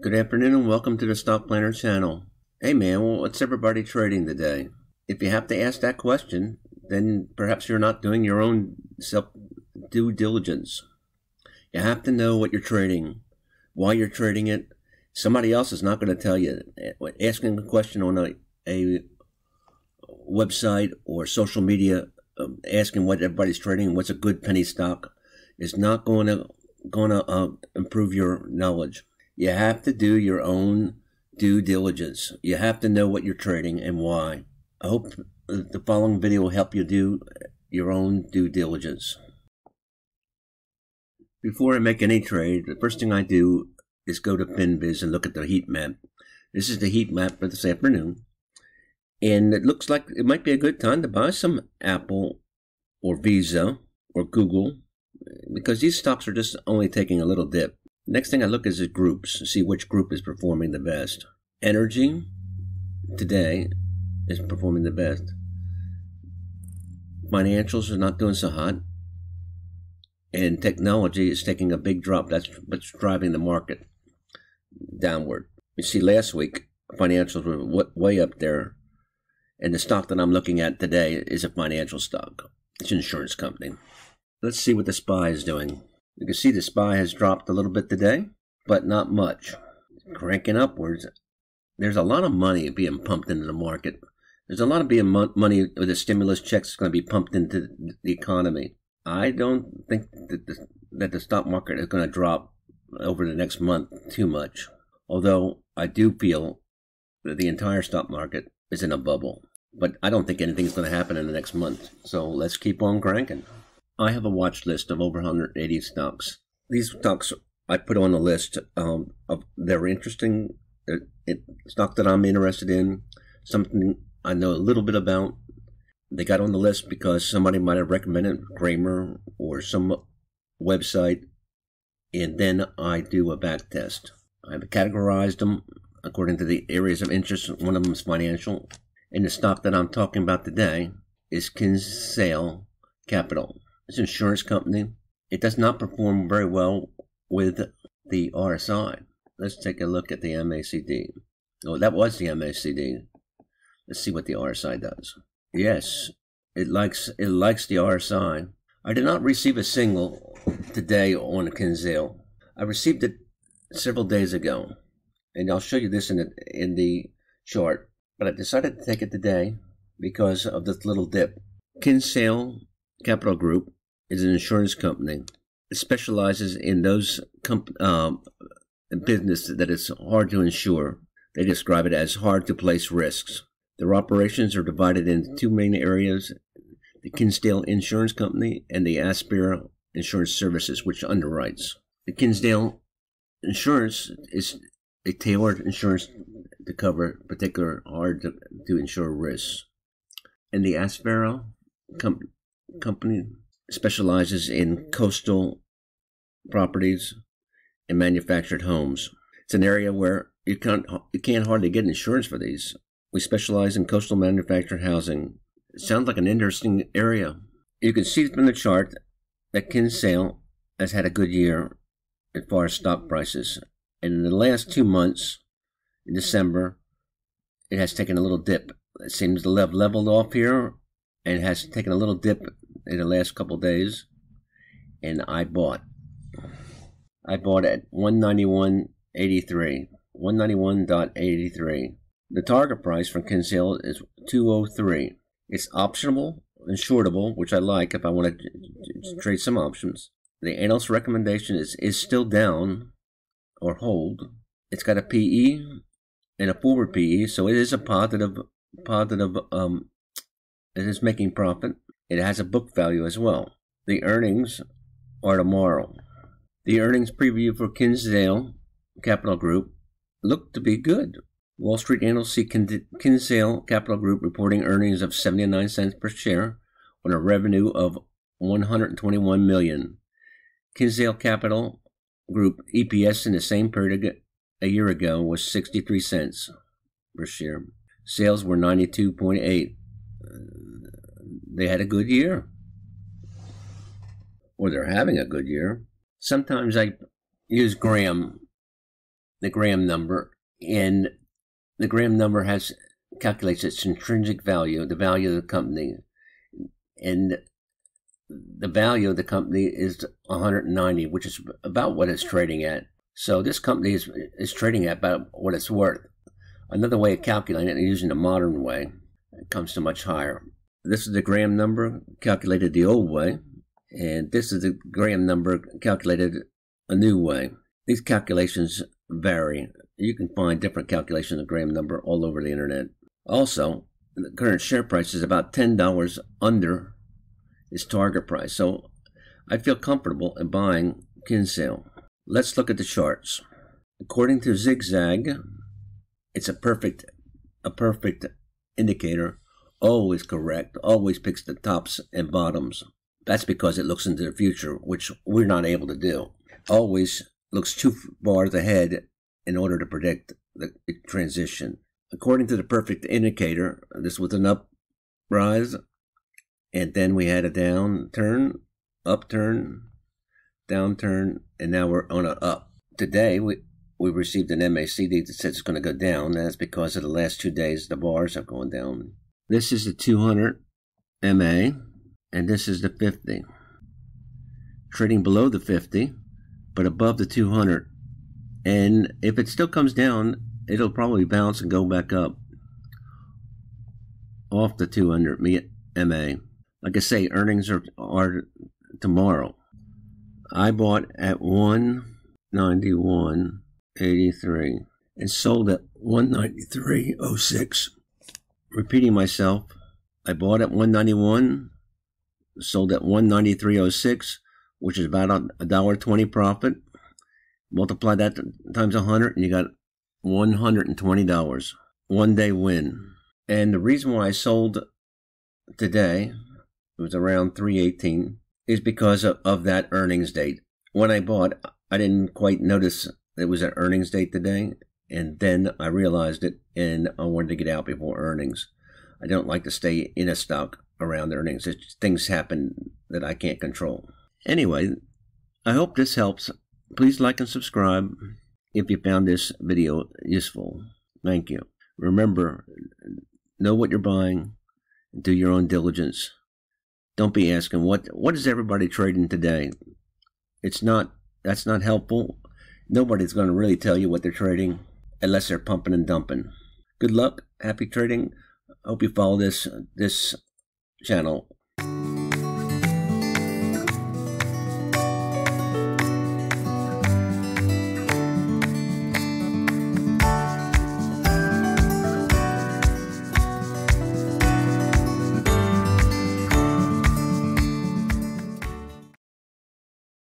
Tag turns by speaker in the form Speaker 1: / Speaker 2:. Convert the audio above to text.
Speaker 1: Good afternoon and welcome to the Stock Planner channel. Hey man, what's everybody trading today? If you have to ask that question, then perhaps you're not doing your own self due diligence. You have to know what you're trading, why you're trading it. Somebody else is not going to tell you. Asking a question on a website or social media, asking what everybody's trading, what's a good penny stock, is not going to improve your knowledge. You have to do your own due diligence. You have to know what you're trading and why. I hope the following video will help you do your own due diligence. Before I make any trade, the first thing I do is go to FinViz and look at the heat map. This is the heat map for this afternoon. And it looks like it might be a good time to buy some Apple or Visa or Google, because these stocks are just only taking a little dip. Next thing I look is at groups to see which group is performing the best. Energy today is performing the best. Financials are not doing so hot. And technology is taking a big drop. That's what's driving the market downward. You see, last week, financials were way up there. And the stock that I'm looking at today is a financial stock. It's an insurance company. Let's see what the SPY is doing. You can see the SPY has dropped a little bit today, but not much. Cranking upwards. There's a lot of money being pumped into the market. There's a lot of money with the stimulus checks going to be pumped into the economy. I don't think that the stock market is going to drop over the next month too much. Although I do feel that the entire stock market is in a bubble. But I don't think anything's going to happen in the next month. So let's keep on cranking. I have a watch list of over 180 stocks. These stocks I put on the list they're interesting. Stock that I'm interested in, something I know a little bit about. They got on the list because somebody might have recommended Kramer or some website, and then I do a back test. I've categorized them according to the areas of interest. One of them is financial, and the stock that I'm talking about today is Kinsale Capital. It's an insurance company. It does not perform very well with the RSI. Let's take a look at the MACD. Oh, that was the MACD. Let's see what the RSI does. Yes, it likes the RSI. I did not receive a signal today on Kinsale. I received it several days ago, and I'll show you this in the chart. But I decided to take it today because of this little dip. Kinsale Capital Group is an insurance company. It specializes in those business that is hard to insure. They describe it as hard to place risks. Their operations are divided into two main areas: the Kinsale Insurance Company and the Aspera Insurance Services, which underwrites. The Kinsale Insurance is a tailored insurance to cover particular hard to insure risks. And the Aspera company specializes in coastal properties and manufactured homes. It's an area where you can't hardly get insurance for these. We specialize in coastal manufactured housing. It sounds like an interesting area. You can see from the chart that Kinsale has had a good year as far as stock prices. And in the last 2 months, in December, it has taken a little dip. It seems to have leveled off here and has taken a little dip in the last couple of days, and I bought at 191.83, 191.83. The target price for Kinsale is 203. It's optionable and shortable, which I like if I want to trade some options. The analyst recommendation is still down or hold. It's got a PE and a forward PE, so it is a positive. It is making profit. It has a book value as well. The earnings are tomorrow. The earnings preview for Kinsale Capital Group look to be good. Wall Street analysts see Kinsale Capital Group reporting earnings of 79 cents per share on a revenue of $121 million. Kinsale Capital Group EPS in the same period a year ago was 63 cents per share. Sales were 92.8. They had a good year. Or they're having a good year. Sometimes I use Graham the Graham number, and the Graham number calculates its intrinsic value, the value of the company, and the value of the company is 190, which is about what it's trading at. So this company is trading at about what it's worth. Another way of calculating it, using the modern way, it comes to much higher. This is the Graham number calculated the old way, and this is the Graham number calculated a new way. These calculations vary. You can find different calculations of Graham number all over the internet. Also, the current share price is about $10 under its target price, so I feel comfortable in buying Kinsale. Let's look at the charts. According to Zigzag, it's a perfect indicator, always correct, always picks the tops and bottoms. That's because it looks into the future, which we're not able to do. Always looks 2 bars ahead in order to predict the transition. According to the perfect indicator, this was an uprise, and then we had a downturn, upturn, downturn, and now we're on an up. Today, we received an MACD that says it's going to go down. That's because of the last 2 days, the bars have gone down. This is the 200 MA, and this is the 50. Trading below the 50, but above the 200. And if it still comes down, it'll probably bounce and go back up off the 200 MA. Like I say, earnings are tomorrow. I bought at 191.83 and sold at 193.06. Repeating myself, I bought at 191, sold at 193.06, which is about $1.20 profit. Multiply that times 100, and you got $120. 1 day win. And the reason why I sold today, it was around 318, is because of that earnings date. When I bought, I didn't quite notice it was an earnings date today, and then I realized it, and I wanted to get out before earnings. I don't like to stay in a stock around earnings. Things happen that I can't control. Anyway, I hope this helps. Please like and subscribe if you found this video useful. Thank you. Remember, know what you're buying. Do your own diligence. Don't be asking what is everybody trading today. That's not helpful. Nobody's going to really tell you what they're trading unless they're pumping and dumping. Good luck. Happy trading. Hope you follow this channel.